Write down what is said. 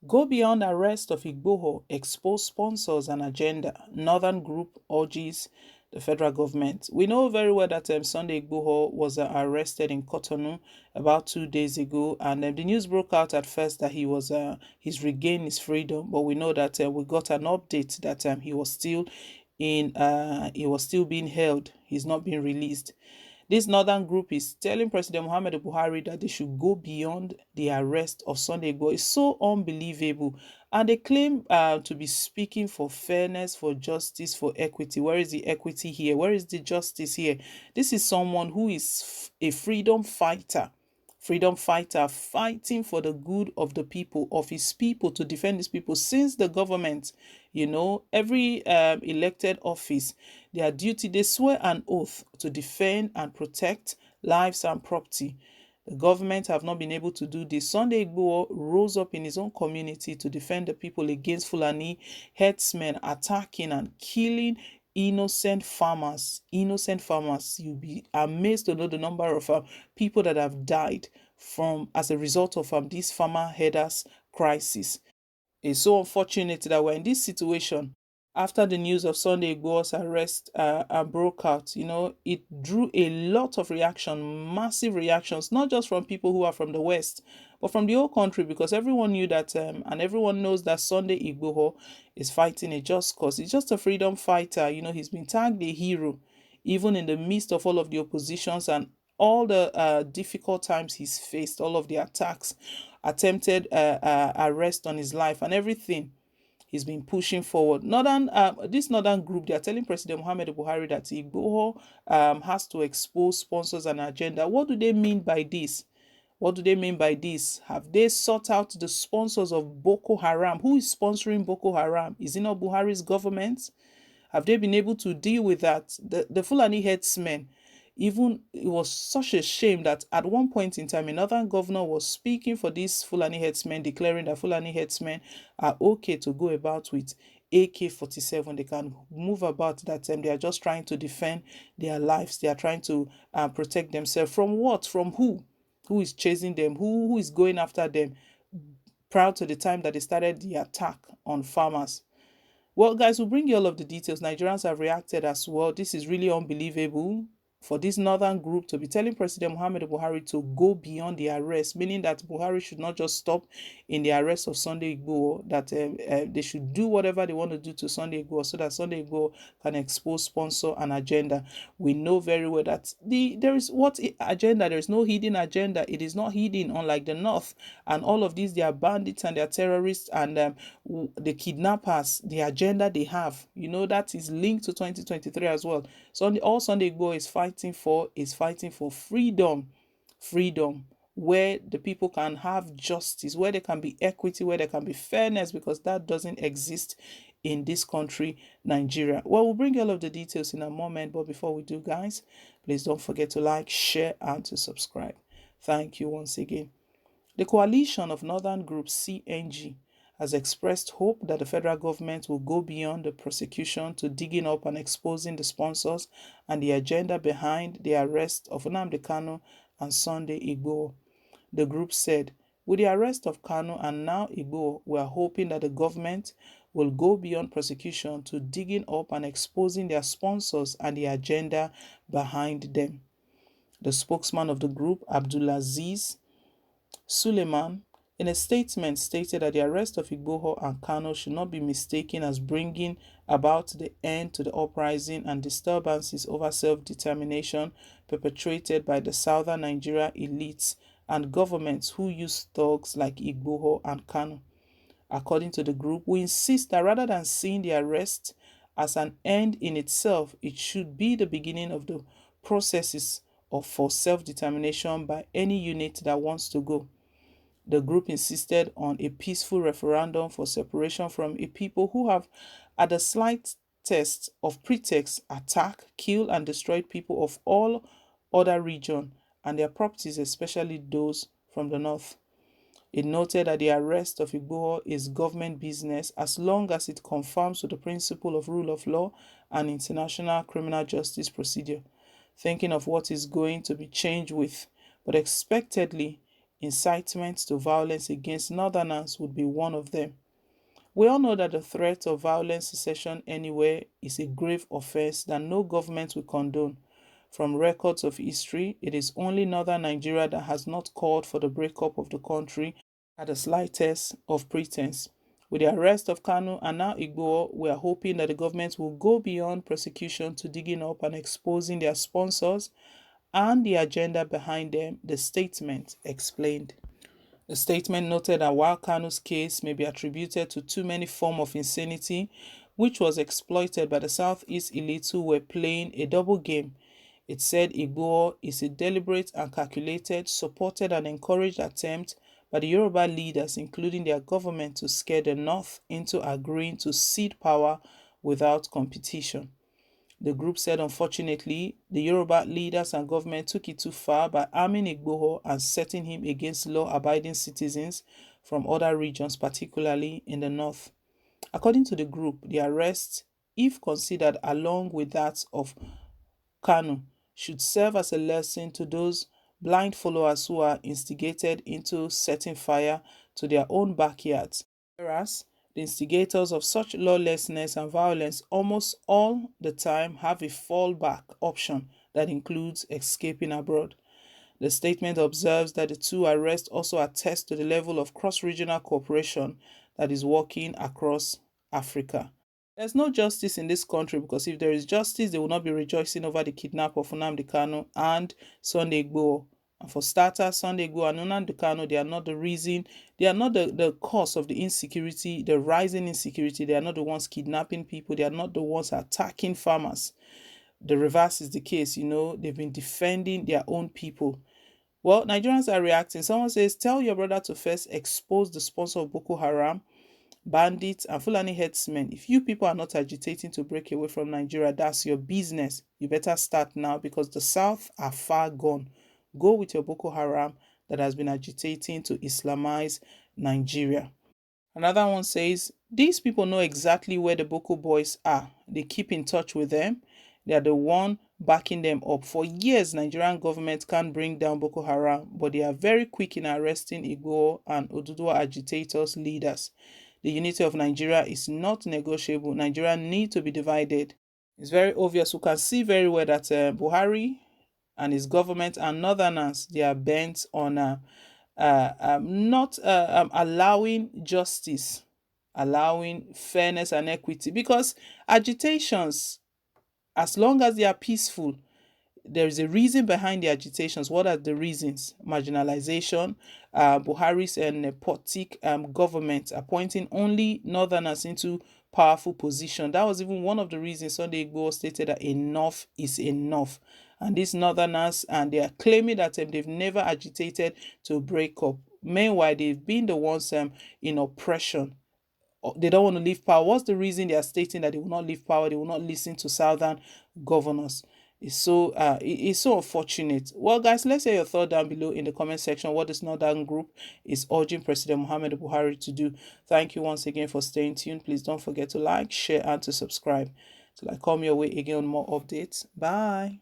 Go beyond arrest of Igboho, expose sponsors and agenda. Northern group urges the federal government. We know very well that Sunday Igboho was arrested in Cotonou about 2 days ago, and the news broke out at first that he's regained his freedom. But we know that we got an update that he was still being held. He's not being released. This northern group is telling President Muhammadu Buhari that they should go beyond the arrest of Sunday Igboho. It's so unbelievable. And they claim to be speaking for fairness, for justice, for equity. Where is the equity here? Where is the justice here? This is someone who is a freedom fighter fighting for the good of the people, of his people, to defend his people. Since the government, every elected office, their duty, they swear an oath to defend and protect lives and property. The government have not been able to do this. Sunday Igboho rose up in his own community to defend the people against Fulani herdsmen attacking and killing innocent farmers. Innocent farmers. You'll be amazed to know the number of people that have died from as a result of this farmer herders crisis. It's so unfortunate that we're in this situation after the news of Sunday Igboho's arrest broke out. It drew a lot of reaction, massive reactions, not just from people who are from the West, but from the whole country, because everyone knew that, and everyone knows that Sunday Igboho is fighting a just cause. He's just a freedom fighter. He's been tagged a hero, even in the midst of all of the oppositions and all the difficult times he's faced, all of the attacks, attempted arrest on his life, and everything. He's been pushing forward. This northern group, they are telling President Muhammadu Buhari that Igboho has to expose sponsors and agenda. What do they mean by this? What do they mean by this? Have they sought out the sponsors of Boko Haram? Who is sponsoring Boko Haram? Is it not Buhari's government? Have they been able to deal with that? The Fulani headsmen, even it was such a shame that at one point in time, another governor was speaking for these Fulani headsmen, declaring that Fulani headsmen are okay to go about with AK-47. They can move about that. They are just trying to defend their lives. They are trying to protect themselves from what? From who? Who is chasing them? Who is going after them? Prior to the time that they started the attack on farmers. Well, guys, we'll bring you all of the details. Nigerians have reacted as well. This is really unbelievable for this northern group to be telling President Muhammadu Buhari to go beyond the arrest, meaning that Buhari should not just stop in the arrest of Sunday Igboho, that they should do whatever they want to do to Sunday Igboho so that Sunday Igboho can expose sponsor and agenda. We know very well that there is what agenda? There is no hidden agenda. It is not hidden, unlike the North. And all of these, they are bandits and they are terrorists and the kidnappers, the agenda they have, that is linked to 2023 as well. So all Sunday Igboho is fighting for freedom, where the people can have justice, where there can be equity, where there can be fairness, because that doesn't exist in this country, Nigeria. Well, we'll bring all of the details in a moment, but before we do, guys, please don't forget to like, share, and to subscribe. Thank you once again. The coalition of northern groups CNG has expressed hope that the federal government will go beyond the prosecution to digging up and exposing the sponsors and the agenda behind the arrest of Nnamdi Kanu and Sunday Igboho. The group said, with the arrest of Kanu and now Igboho, we are hoping that the government will go beyond prosecution to digging up and exposing their sponsors and the agenda behind them. The spokesman of the group, Abdulaziz Suleiman, in a statement stated that the arrest of Igboho and Kano should not be mistaken as bringing about the end to the uprising and disturbances over self-determination perpetrated by the southern Nigeria elites and governments who use thugs like Igboho and Kano. According to the group, we insist that rather than seeing the arrest as an end in itself, it should be the beginning of the processes for self-determination by any unit that wants to go. The group insisted on a peaceful referendum for separation from a people who have, at the slight test of pretext, attacked, killed, and destroyed people of all other regions and their properties, especially those from the north. It noted that the arrest of Igboho is government business as long as it conforms to the principle of rule of law and international criminal justice procedure. Thinking of what is going to be changed with, but expectedly, Incitement to violence against Northerners would be one of them. We all know that the threat of violent secession anywhere is a grave offense that no government will condone. From records of history, it is only northern Nigeria that has not called for the breakup of the country at the slightest of pretense. With the arrest of Kanu and now Igboho, we are hoping that the government will go beyond prosecution to digging up and exposing their sponsors and the agenda behind them, the statement explained. The statement noted that while Kanu's case may be attributed to too many forms of insanity, which was exploited by the Southeast elites who were playing a double game, it said Igboho is a deliberate and calculated, supported and encouraged attempt by the Yoruba leaders, including their government, to scare the North into agreeing to cede power without competition. The group said unfortunately, the Yoruba leaders and government took it too far by arming Igboho and setting him against law-abiding citizens from other regions, particularly in the north. According to the group, the arrest, if considered along with that of Kanu, should serve as a lesson to those blind followers who are instigated into setting fire to their own backyards. Whereas the instigators of such lawlessness and violence almost all the time have a fallback option that includes escaping abroad. The statement observes that the two arrests also attest to the level of cross-regional cooperation that is working across Africa. There's no justice in this country because if there is justice, they will not be rejoicing over the kidnap of Nnamdi Kanu and Sunday Igboho. And for starters, Sunday Igboho and Nnamdi Kanu, they are not the reason, they are not the cause of the insecurity, the rising insecurity. They are not the ones kidnapping people. They are not the ones attacking farmers. The reverse is the case, they've been defending their own people. Well, Nigerians are reacting. Someone says, tell your brother to first expose the sponsor of Boko Haram, bandits, and Fulani headsmen. If you people are not agitating to break away from Nigeria, that's your business. You better start now because the South are far gone. Go with your Boko Haram that has been agitating to Islamize Nigeria. Another one says, these people know exactly where the Boko boys are. They keep in touch with them. They are the one backing them up. For years, Nigerian government can't bring down Boko Haram, but they are very quick in arresting Igboho and Oduduwa agitators, leaders. The unity of Nigeria is not negotiable. Nigeria needs to be divided. It's very obvious. We can see very well that Buhari and his government and northerners, they are bent on not allowing justice, allowing fairness and equity, because agitations, as long as they are peaceful, there is a reason behind the agitations. What are the reasons? Marginalization, Buhari's nepotic government appointing only northerners into powerful position. That was even one of the reasons Sunday Igboho stated that enough is enough. And these northerners, and they are claiming that they've never agitated to break up. Meanwhile, they've been the ones in oppression. They don't want to leave power. What's the reason they are stating that they will not leave power? They will not listen to southern governors. It's so unfortunate. Well, guys, let's hear your thought down below in the comment section. What this northern group is urging President Muhammadu Buhari to do. Thank you once again for staying tuned. Please don't forget to like, share, and to subscribe till I come your way again on more updates. Bye.